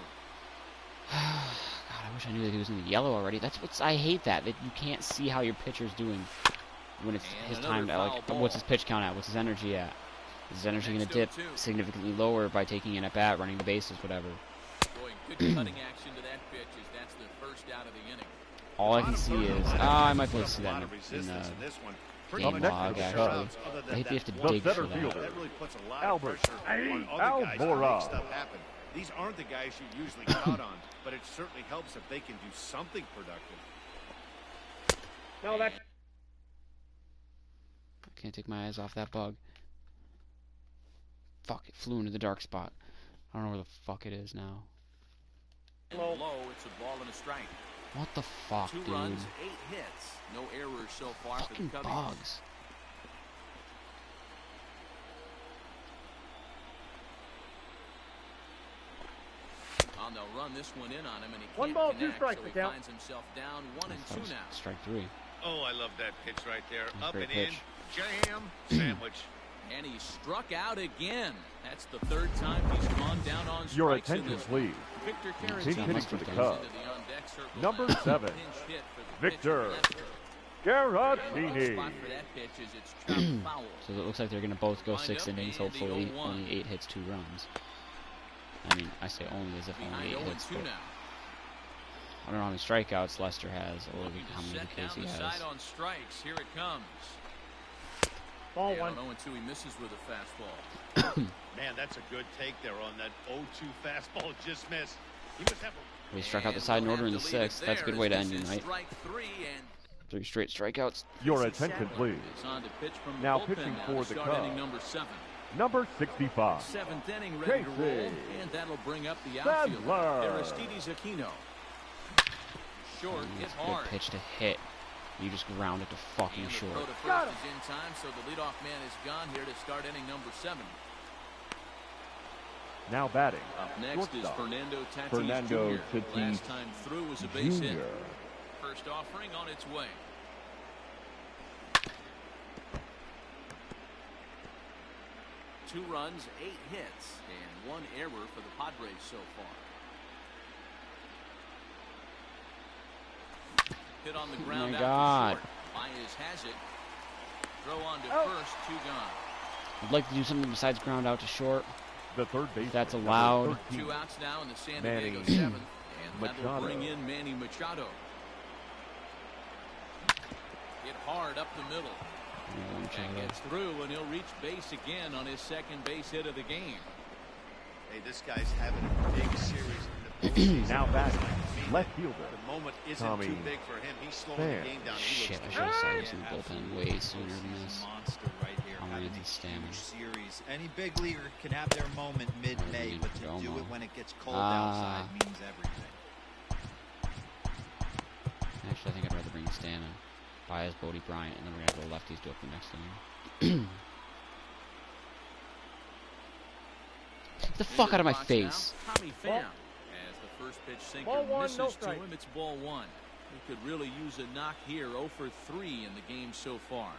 God, I wish I knew that he was in the yellow already. That's what's I hate that you can't see how your pitcher's doing when it's his time to what's his pitch count at? What's his energy at? Is his energy going to dip significantly lower by taking an at bat, running the bases, whatever? Boy, good cutting action to that pitch as that's the first out of the inning. All I can see is I might be able to see that in the game log actually. I hate they have to dig for that. That really puts a lot Albert. of pressure on other guys to Almora. make stuff happen. These aren't the guys you usually count on, but it certainly helps if they can do something productive. No, that's I can't take my eyes off that bug. Fuck, it flew into the dark spot. I don't know where the fuck it is now. Low, it's a ball and a strike. What the fuck, 2 dude? runs, 8 hits. No errors so far for the Fucking Cubbies. bugs. They'll run this one in on him, and he One can't ball, connect, 2 strikes, so he Miguel. finds himself down 1 and That 2 was now. strike 3. Oh, I love that pitch right there. That's a Up great and in, pitch. jam, sandwich. And he struck out again. That's the 3rd time he's gone down on strikes Your in attention, this one. please. Victor Pinch Caron hitting for the comes Cubs. into the on-deck circle Number now. 7, Pinch hit for the Victor pitcher, Lester. Garatini. Spot for that pitch is it's chopped foul. So it looks like they're going to both go Wind 6 up innings, and the hopefully. 0-1. Only 8 hits, 2 runs. I mean, I say only as if only Behind 8 hits. 0-2 But now. I don't know how many strikeouts Lester has, or Looking how to many set down Casey the has. side on strikes. Here it comes. ball And 1. on 0-2, he misses with a fastball. Man, that's a good take there on that 0-2 fastball. Just missed. He must have a We struck out the side in order in the 6th. That's a good way to end your night. Strike 3 and 3 straight strikeouts. Your attention, please. it's on to pitch from the Now bullpen pitching now for to the start inning Cubs. number 7. Number 65. 7th inning ready to roll, Casey and that'll bring up the outfielder, Sadler. Aristides Aquino. Short, hit That's a hard. good pitch to hit. You just ground it to fucking And the short. throw to first is in time, so the leadoff man is gone here to start inning number 7. Now batting. Up next is Shortstop, Fernando Tatis Fernando Jr. Tatis Last time through was a base hit. Jr. First offering on its way. Two runs, 8 hits, and 1 error for the Padres so far. Hit on the ground out God. to short. Baez has it. Throw on to first, 2 gone. I'd like to do something besides ground out to short. The third base. That's allowed. 2 outs now in the San Manny Diego 7th, and that'll Machado. bring in Manny Machado. Hit hard up the middle. And gets through, and he'll reach base again on his 2nd base hit of the game. Hey, this guy's having a big series in the postseason. Now batting. Left fielder. The moment isn't Tommy too big for him. He's slowing Pham. the game down. He Shit, I looks should have started using the bullpen way sooner than this. Monster right here. I'm Having ready a to stand. huge series. Any big leaguer can have their moment mid-May, Ready but to to go, do Mo. it when it gets cold outside means everything. Actually, I think I'd rather bring Stan in. Baez, Bodie, Bryant, and then we're going to go lefties to open next inning. the fuck out of my face. Tommy Pham. As the first pitch sinker misses to him, it's ball one. He could really use a knock here. 0 for 3 in the game so far.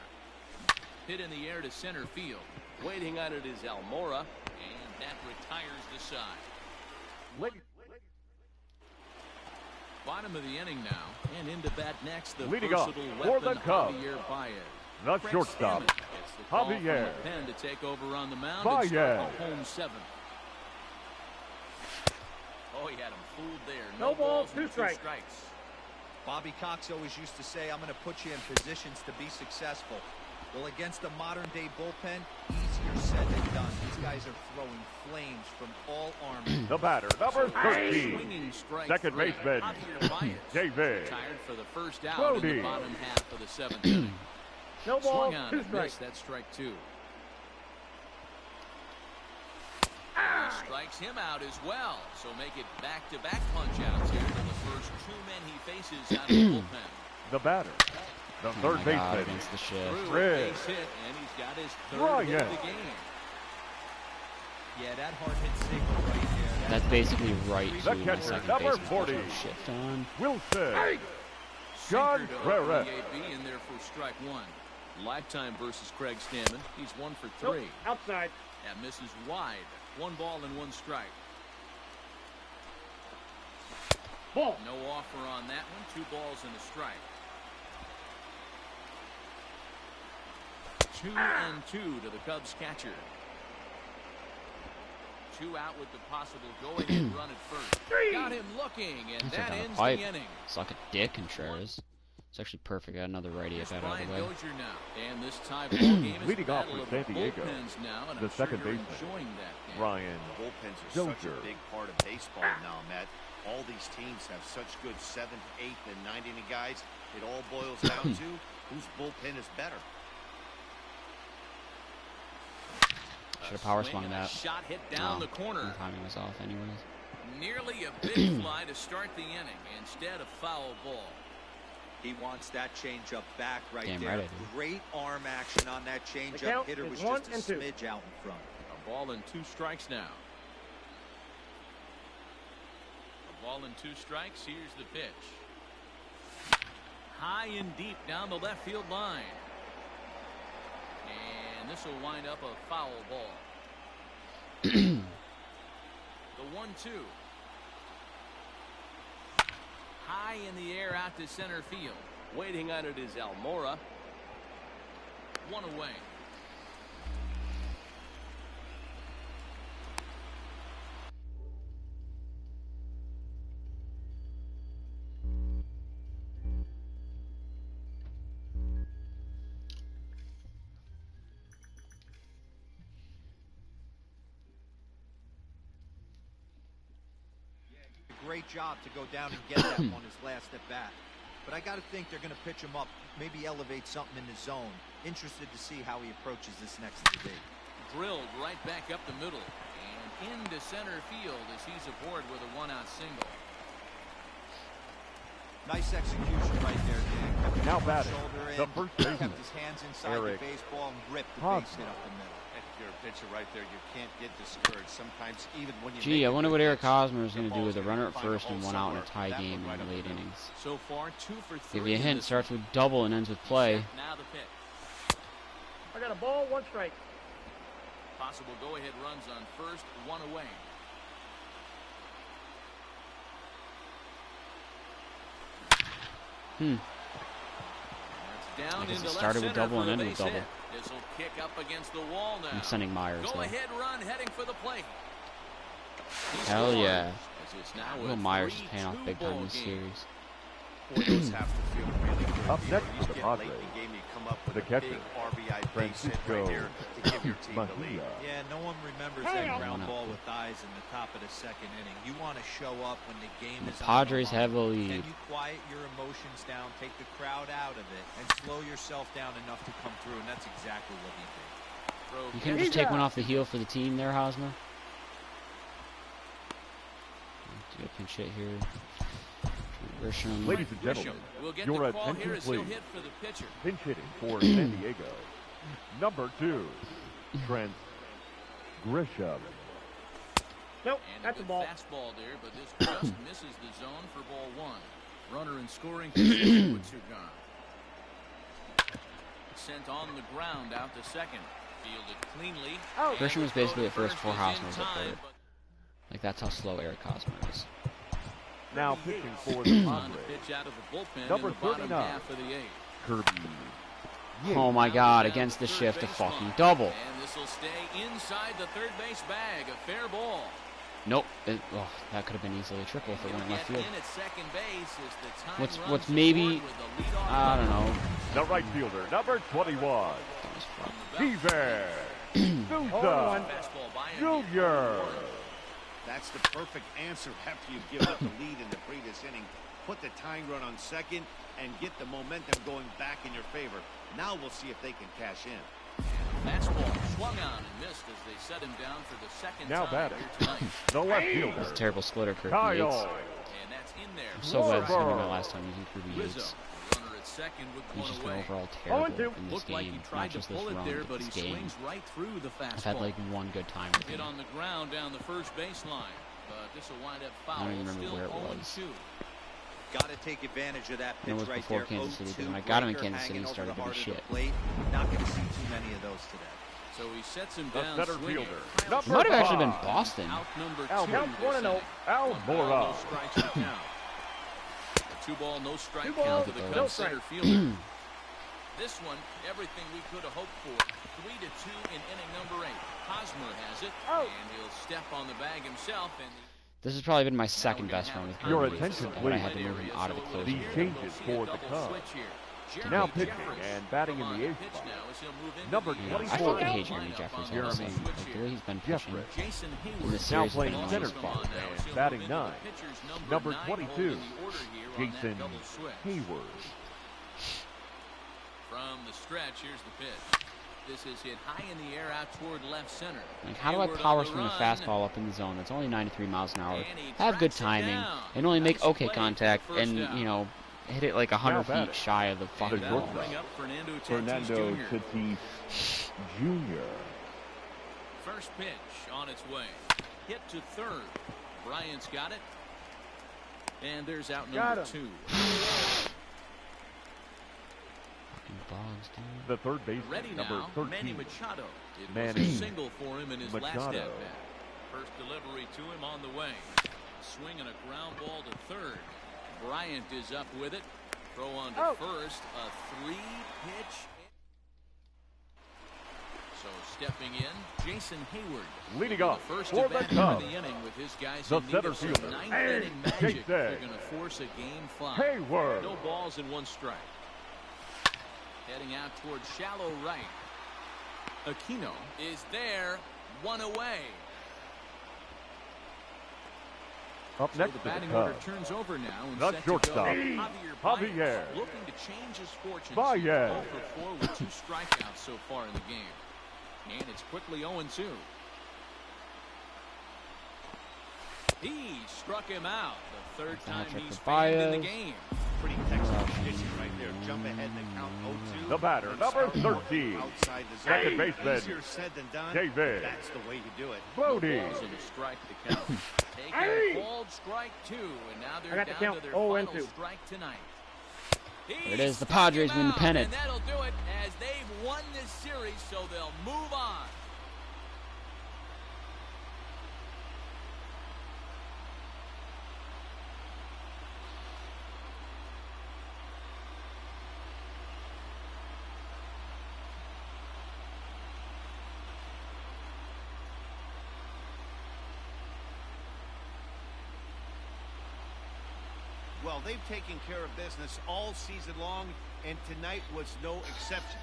Hit in the air to center field. Waiting on it is Almora, and that retires the side. Bottom of the inning now, and into bat next, the leading off for the Cubs, the shortstop, Javier Pen to take over on the mound. Baez. Home 7th. Oh, he had him fooled there. No ball, balls, 2 strikes. Bobby Cox always used to say, I'm going to put you in positions to be successful. Well, against a modern-day bullpen, easier said than done. These guys are throwing flames from all arms. The batter, number 13, second baseman, David Retired for the first out in the bottom half of the 7th inning. No ball, Swung on 2 and strikes. missed. That's strike 2. Strikes him out as well. So make it back-to-back punch-outs here to the first 2 men he faces out of the bullpen. The batter, the third baseman, Against the shift. Base hit, and he's got his 3rd hit of the game. Yeah, that hard hit single right there. That's basically right the to my catcher, second number baseman. 40, Shift on. Wilson Sinker to Contreras. open the AB in there for strike 1. Lifetime versus Craig Stammen. He's 1 for 3. Nope, outside. That misses wide. 1 ball and 1 strike. Ball. No offer on that one. 2 balls and a strike. 2-2 to the Cubs catcher. 2 out with the possible going run at first. Got him looking, and that ends the inning. Suck a dick, Contreras. It's actually perfect. Got another righty if that out of the way. Dozier now. And this tie ball game is leading off battle for of San Diego, bullpens now, and the I'm second sure you're baseman, enjoying that game. Ryan Bullpens are such Dozier. a big part of baseball now, Matt. All these teams have such good 7th, 8th, and 9th inning guys. It all boils down to whose bullpen is better. Should have power swung that. Shot hit down the corner. My timing was off anyways. Nearly a big fly to start the inning. Instead, a foul ball. He wants that changeup back right Damn there. right I do. Great arm action on that The changeup. count Hitter is was 1 just a and 2. smidge out in front. A ball and 2 strikes now. A ball and 2 strikes. Here's the pitch. High and deep down the left field line. And this will wind up a foul ball. The 1-2. High in the air out to center field. Waiting on it is Almora. 1 away. Great job to go down and get that on his last at bat. But I got to think they're going to pitch him up, maybe elevate something in the zone. Interested to see how he approaches this next debate. Drilled right back up the middle and into center field as he's aboard with a 1-out single. Nice execution right there, Dan. Kept Now the batting, shoulder the in, first baseman, kept his hands inside Eric the baseball and ripped the Hosmer. base hit up the middle. If you're a pitcher right there, you can't get discouraged. Sometimes even when you Gee, make I a wonder good what Eric pitch, Hosmer is the going to do with ball's a runner gonna at find a first and hole 1 out in a somewhere. tie That game one in right the up late the middle. innings. So far, 2 for 3. Give you a in hint, this starts one. with double and ends with play. Now the pitch. I got a ball, 1 strike. Possible go-ahead runs on first, 1 away. That's down I guess into it left started with center double for and the ended with base double. hit. This will kick up against the wall now. I'm sending Myers though. Go-ahead run heading for the plate. He Hell scores, yeah. as it's now Will a Myers is paying off 3-2 big time in ball this game. series. Boy, those have to feel really good. Up You know, next you for the get Padres, late in the game, you come up with the a catcher, big RBI base hit Francisco right there to give your team the lead. Mejia. Yeah, no one remembers Hey, that I'm ground one ball up. with eyes in the top of the second inning. You want to show up when the game The is Padres on the line. have a lead. Can you quiet your emotions down, take the crowd out of it, and slow yourself down enough to come through? And that's exactly what he did. Throw You can't just take one off the heel for the team there, Hosmer. Do a pinch hit here. Grisham. Ladies and gentlemen, We'll get your the call here attention as he'll please. hit for the pitcher. Pinch hitting for San Diego, number 2, Trent Grisham. Nope, And that's a a good ball. fastball there, but this just misses the zone for ball one. Runner in scoring position with 2 gone. Sent on the ground out to second. Fielded cleanly. Oh. Grisham was basically the first 4 Is in Hosmers that put time, it. Like, that's how slow Eric Hosmer is. Now pitching for the on the Padres, pitch out of the bullpen number in the bottom 39, half of the 8th. Kirby. Oh my God, against the shift, a fucking double. And this will stay inside the third base bag. A fair ball. Nope. That could have been easily a triple if it went left field. In at second base as the time What's runs maybe, forward with the leadoff I don't know. The right fielder, number 21, That was fuck. Steven Souza fastball by Jr. That's the perfect answer after you've given up the lead in the previous inning. Put the tying run on second and get the momentum going back in your favor. Now we'll see if they can cash in. Fastball swung on and missed as they set him down for the second Now time batting, here tonight. the left That's a fielder, terrible splitter, Kirby Yates. Kyle And that's in there. I'm so glad this is going to be my Roberts. last time using Kirby Rizzo, Yates. runner at second with He's one just been away. overall 0-2. terrible in this Looked like he game. Not tried to just this pull it run, there, but but he this game. swings right through the fastball. I've had like one good time with Hit him. on the ground down the first baseline, but this will wind up I foul. don't even remember Still where it 0-2. was. Got to take advantage of that And it pitch was right before there. Kansas City, 0-2 because when I got him in breaker Kansas City, he hanging started over to the be heart of shit. the plate. Not going to see too many of those today. So he sets him the down center swinging. fielder, It number might have actually been 5, Boston. Out number Al- 2. Count this 1-0. inning. Almora. No strikes to count. 2-ball, no strike 2 count balls, to the no Cubs strike. center fielder. This one, everything we could have hoped for. 3-2 in inning number 8. Hosmer has it, Oh. and he'll step on the bag himself. And This has probably been my second best run with Your Kirby Yates, attention, but I please. had to move him out of the closer. The changes for the Cubs. Now pitching and batting in the 8th spot, number Yeah, I 24, fucking hate Jeremy Jeffress. Honestly. Like, the way he's been pitching Jeffress. in this Now series has playing been center amazing. spot and batting 9, number 22, Jason Hayward. From the stretch, here's the pitch. This is hit high in the air out toward left center. Like, how do I Hayward power on the swing a run. fast-ball up in the zone that's only 93 miles an hour, And he have good tracks it timing, down. and only make Nice okay play contact, for first and, down. you know, hit it like 100 Now batting, feet shy of the And fucking that'll wall. bring up Fernando Tatis Fernando Jr. Tatis Jr. First pitch on its way. Hit to third. Bryant's got it. And there's out Got number him. 2. Bugs, dude. The third baseman, Ready number now, 13, Manny Machado. It was Manny a single for him in his last Machado. at-bat. First delivery to him on the way. Swing and a ground ball to third. Bryant is up with it. Throw on to Oh. first. A 3-pitch. So stepping in, Jason Hayward. Leading The off first for at the bat of Cubs, the inning with his guys the in need center of some fielder, ninth inning magic. Jason They're going to force a game 5. Hayward. No balls and 1 strike. Heading out towards shallow right. Aquino is there, 1 away. Up So next the to the batting order Cubs, turns over now and the set shortstop, to go. Javier Javier Baez, looking to change his fortunes. Baez. 0 for 4 with 2 strikeouts so far in the game. And it's quickly 0-2. He struck him out. The third time Patrick he's fanned in the Baez. game. Pretty textbook pitching right there. Jump ahead and count 0-2. the batter, number 13, Outside the zone. second baseman, Easier said than done. David That's the way you do it. Brody. Balls and a strike to count. Taking a called strike 2, and now I they're got the down count. to their 0 and final 2. strike tonight. There it is, the He struck Padres him win the out, pennant. And that'll do it as they've won this series, so they'll move on. Well, they've taken care of business all season long, and tonight was no exception.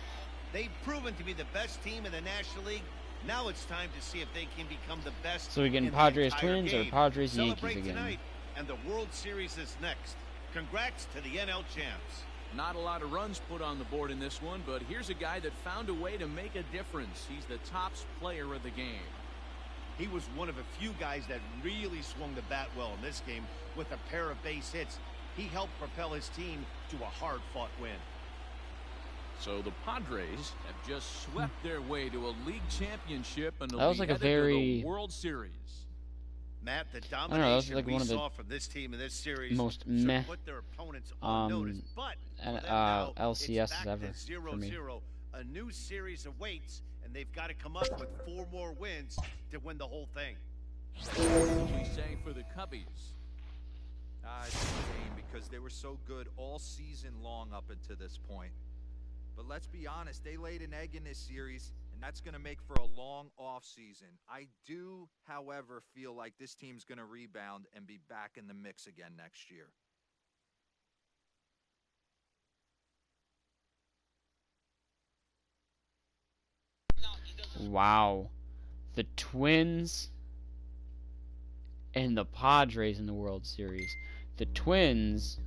They've proven to be the best team in the National League. Now it's time to see if they can become the best. So we getting in the Padres entire Twins or game. Padres Celebrate Yankees again? tonight, and the World Series is next. Congrats to the NL champs. Not a lot of runs put on the board in this one, but here's a guy that found a way to make a difference. He's the tops player of the game. He was one of a few guys that really swung the bat well in this game with a pair of base hits. He helped propel his team to a hard-fought win. So the Padres have just swept their way to a league championship and That was like a very World Series. Matt, the I don't know. That was domination like we one of saw the from this team in this series most should meh put their opponents on notice. But for them now, it's LCSs back ever to for me. 0-0. A new series awaits, and they've got to come up with 4 more wins to win the whole thing. What we say for the Cubbies? It's a shame because they were so good all season long up until this point. But let's be honest, they laid an egg in this series, and that's going to make for a long off season. I do, however, feel like this team's going to rebound and be back in the mix again next year. Wow. The Twins and the Padres in the World Series. The Twins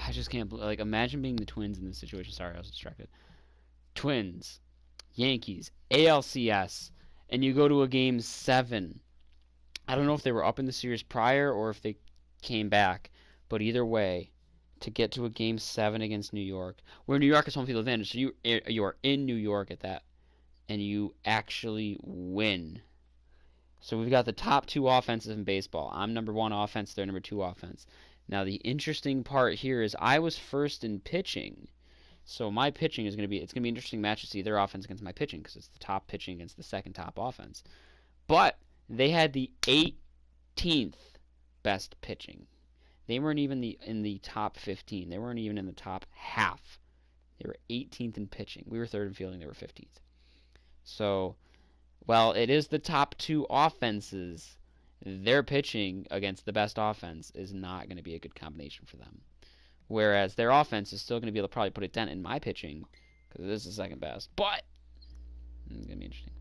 I just can't like imagine being the Twins in this situation. Sorry, I was distracted. Twins, Yankees, ALCS, and you go to a game 7. I don't know if they were up in the series prior or if they came back, but either way, to get to a game 7 against New York, where New York is home field advantage, so you are in New York at that, and you actually win. So we've got the top 2 offenses in baseball. I'm number 1 offense, they're number 2 offense. Now the interesting part here is I was first in pitching. So my pitching is going to be, it's going to be an interesting match to see their offense against my pitching because it's the top pitching against the second top offense. But they had the 18th best pitching. They weren't even in the top 15. They weren't even in the top half. They were 18th in pitching. We were third in fielding. They were 15th. So, while it is the top 2 offenses, their pitching against the best offense is not going to be a good combination for them. Whereas their offense is still going to be able to probably put a dent in my pitching because it is the second best. But it's going to be interesting.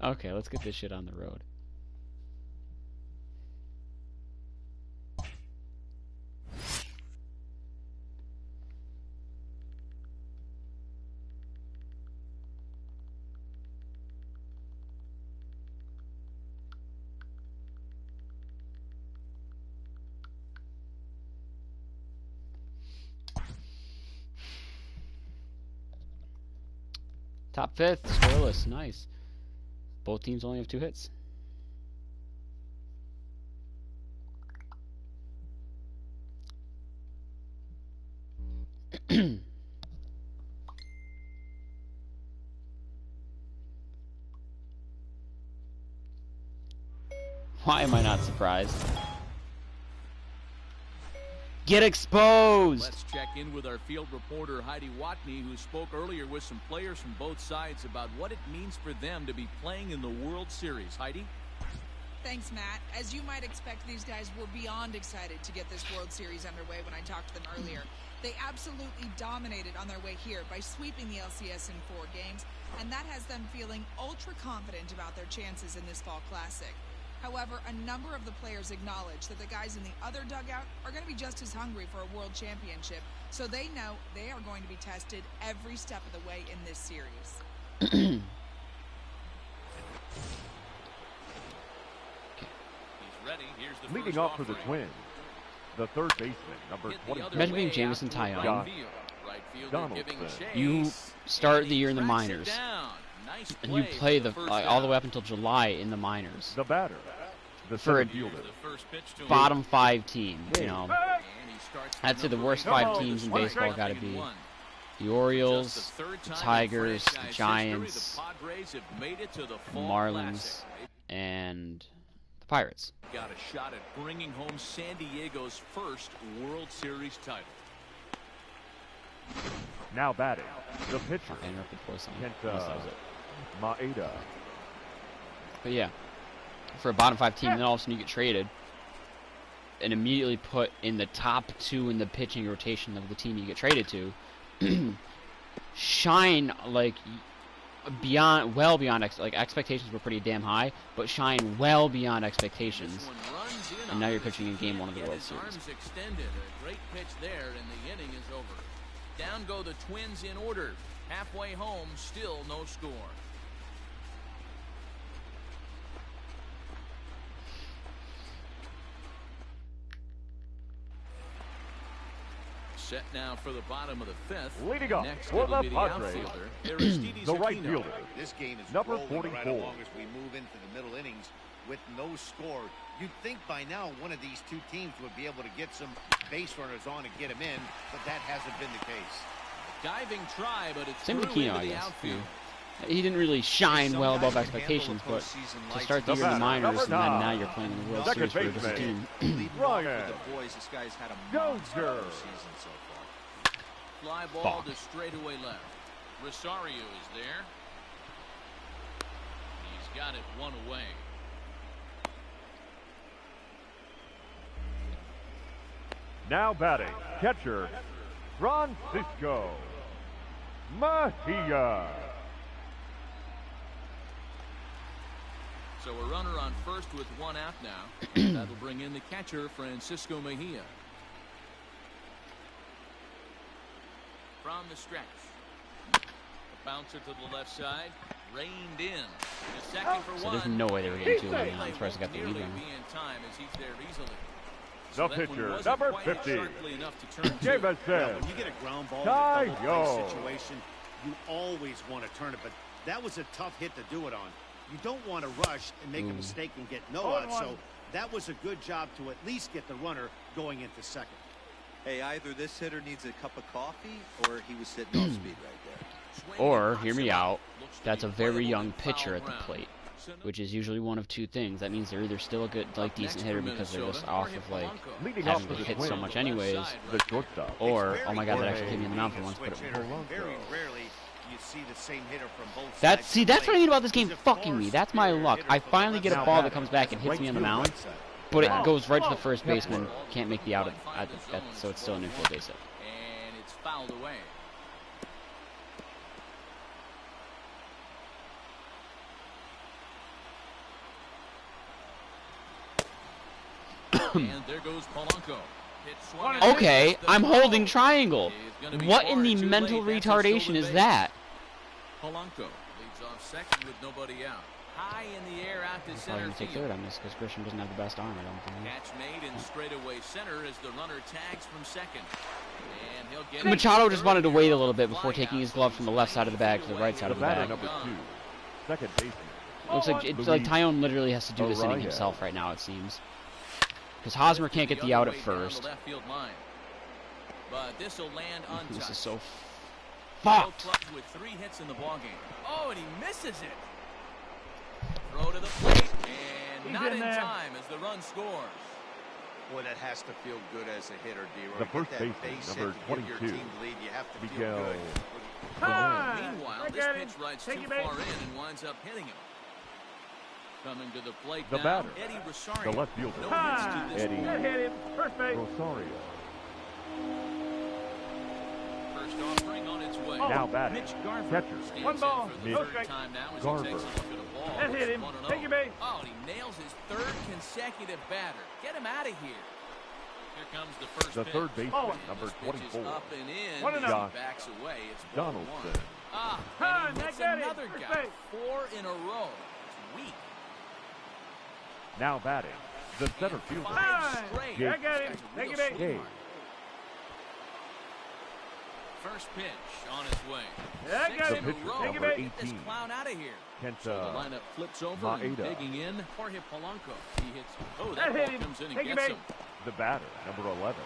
Okay, let's get this shit on the road. Top 5th, scoreless, nice. Both teams only have 2 hits. Why am I not surprised? Get exposed! Let's check in with our field reporter Heidi Watney, who spoke earlier with some players from both sides about what it means for them to be playing in the World Series. Heidi? Thanks, Matt. As you might expect, these guys were beyond excited to get this World Series underway when I talked to them earlier. They absolutely dominated on their way here by sweeping the LCS in 4 games, and that has them feeling ultra confident about their chances in this Fall Classic. However, a number of the players acknowledge that the guys in the other dugout are going to be just as hungry for a World Championship, so they know they are going to be tested every step of the way in this series. Leading off for the Twins, the third baseman, number 20. Imagine being Jamison Tyone. Donaldson. You start the year in the minors, and you play the all the way up until July in the minors. The batter, the for a fielder. bottom 5 team, you know. I'd say the worst 5 teams in baseball got to be the Orioles, the Tigers, the Giants, the Marlins, and the Pirates. Got a shot at bringing home San Diego's first World Series title. Now batting, the pitcher, I interrupted for a second. Kenta Unless that was it. Maeda. But yeah, for a bottom 5 team, then all of a sudden you get traded and immediately put in the top 2 in the pitching rotation of the team you get traded to. Shine like beyond, well beyond, like expectations were pretty damn high, but shine well beyond expectations. And now you're pitching in Game 1 of the World Series. Extended. A great pitch there, and the inning is over. Down go the Twins in order. Halfway home, still no score. Set now for the bottom of the 5th. Leading up Next for it'll the be Padres, the right fielder. This game is number rolling 44. right along as we move into the middle innings with no score. You'd think by now one of these 2 teams would be able to get some base runners on and get them in, but that hasn't been the case. Diving try, but it's Same with through Keno, into I the guess. outfield. He didn't really shine well above expectations, but to start the year in the minors, and then now you're playing in the World Series for a different team. Ryan. The boys, this guy's had a monster season so far. Fly ball to straightaway left. Rosario is there. He's got it 1 away. Now batting, catcher, Francisco Mejia. So a runner on first with 1 out now. That'll bring in the catcher, Francisco Mejia. From the stretch. A bouncer to the left side. Reined in. The second for 1. So there's no way they were getting 2 away now. I'm surprised they got the lead Nearly on. be in time as he's there easily. The pitcher, number 50, Now, when you get a ground ball in a double play situation, you always want to turn it, but that was a tough hit to do it on. You don't want to rush and make a mistake and get no out, so that was a good job to at least get the runner going into second. Hey, either this hitter needs a cup of coffee or he was sitting off speed right there. Or, hear me out, that's a very young pitcher at the plate, which is usually one of 2 things. That means they're either still a good, like, decent hitter because they're just off of, like, having to hit so much anyways, or, oh my god, that actually hit me in the mouth for once, but Very rarely you see the same hitter from both that's, sides see, of the that's what I plate. mean about this game He's a fucking me. That's my far luck. superior I hitter finally get a from ball the that comes back and hits me on the mound, but it goes right to the first baseman, can't make the out, so it's still an infield base hit. And it's fouled away. And there goes Polanco. Okay, I'm holding triangle. What in the mental retardation is that? Polanco leads off second with nobody out. high in the air out to That's probably center going to take field. third on this because Grisham doesn't have the best arm, I don't think. Catch made in straightaway center as the runner tags from second. And he'll get Machado just wanted to wait a little bit before taking his glove from the left side of the bag to the right side of the bag. Number 2, second baseman. It's like Tyone literally has to do this inning himself right now, it seems. Because Hosmer can't get the out at first. But this will land untouched. This is so fucked. With 3 hits in the ballgame. Oh, and he misses it. Throw to the plate, and not in time as the run scores. Boy, that has to feel good as a hitter, D-Roy. The first baseman, number 22, You have to Miguel. feel good. Meanwhile, this pitch rides too far in and winds up hitting him. Coming to the plate The now, batter, Eddie Rosario. the left fielder, No hits to this Eddie point. Hit him. First base. Rosario. First offering on its way. Now batting, Mitch Garver catcher, stands One ball, in for the Mitch third time now as Garver. he takes a look at a ball. That hit him. 1-0. Take your base. Oh, and he nails his 3rd consecutive batter. Get him out of here. Here comes the first the pitch. third baseman, Oh. number This pitch is 24, up and in. 1-0. As he Josh backs away. It's ball 1. Donaldson. Ah, Time, and he hits that got it. another First guy. base. 4 in a row. It's weak. Now batting, the center And fielder, 5 straight. Jake. I got him. This guy's a Take real it back. Gay. sweetheart. First pitch on its way. Yeah, I 6 got in him. a pitcher, row. Take it number back. Get this 18, clown out of here. So the Kenta lineup flips over and Maeda. digging in. Jorge Polanco. He hits. Oh, That that hit ball him. comes in and Take it gets back. him. The batter, number 11,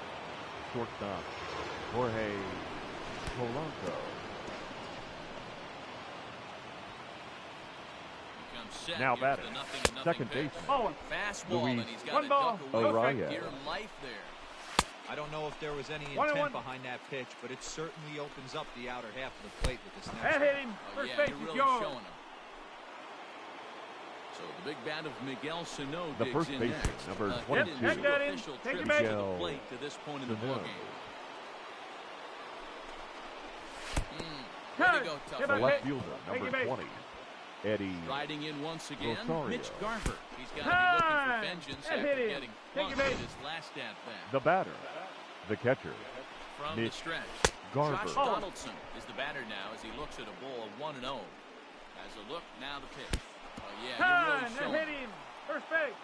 shortstop, Jorge Polanco. He comes set. Now Here's batting, the 0-0 second pitch. baseman, Ball one. Fastball, Luis and he's got One to ball. duck away. Araya. Gear life there. I don't know if there was any 1-1. intent behind that pitch, but it certainly opens up the outer half of the plate with this next That one. hit him. Oh, First yeah, base you're is really yours. showing him. So the big bat of Miguel Sano The digs first in baseman, next. number A 22. hit That into got him. official Take it trips back. to the Miguel plate to this point in the Sano. ballgame. Way to Turn. go, tough Get The back. guy. left fielder, Take number it back. 20, Eddie Riding in once again, Rosario. Mitch Garver. He's got to be looking for Time. vengeance That after hit him. getting Take it punked back. in his last at bat. The batter, the catcher, From the Mitch stretch, Garver. Josh Donaldson is the batter now as he looks at a ball of 1-0. As a look, now the pitch. Oh yeah, Time. you're That really hit showing. him. First base.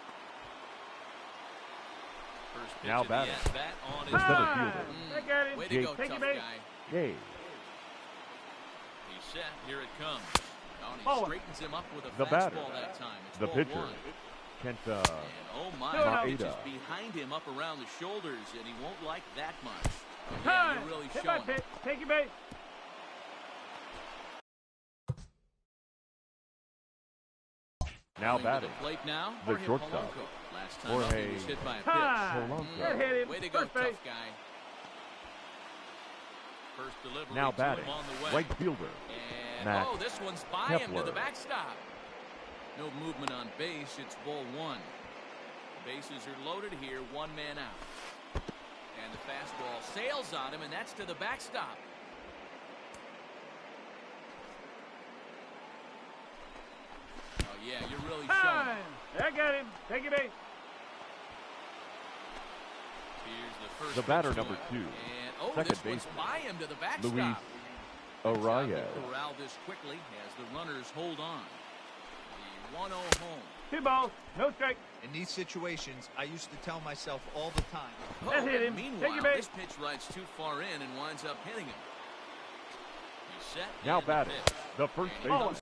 First pitch Now of the batting. at-bat on The his center way. fielder, That got him. Way to go, Take tough it back. guy. Gay. He's set. Here it comes. Oh, and he Ball one. straightens him up with a The batter, fastball that time. It's the ball pitcher, 1. Kenta And oh my, Maeda. the pitch is behind him up around the shoulders, and he won't like that much. Oh, yeah, Time. you're really Hit by showing him. pitch. Take it back. Now Coming to batting, the plate now, the Jorge shortstop, Polanco. Last time up, he Jorge was hit by a pitch. Time. Polanco. That hit him. Way to go, First base. tough guy. First delivery now to batting, him on the way. right fielder, And Max oh, this one's by him to Kepler. the backstop. No movement on base. It's ball 1. Bases are loaded here. 1 man out. And the fastball sails on him, and that's to the backstop. Oh yeah, you're really showing. Time. That got him. Take it back. Here's the first the batter, pitch number to him. 2, And oh, second this one's baseman, by him to the backstop. Luis Job Araya. to corral this quickly as the runners hold on. The 1-0 home. 2 balls. No strike. In these situations, I used to tell myself all the time, That hit him. Meanwhile, Take it back. this pitch rides too far in and winds up hitting him. He's set. Now and the batting, pitch. the first And he baseman, comes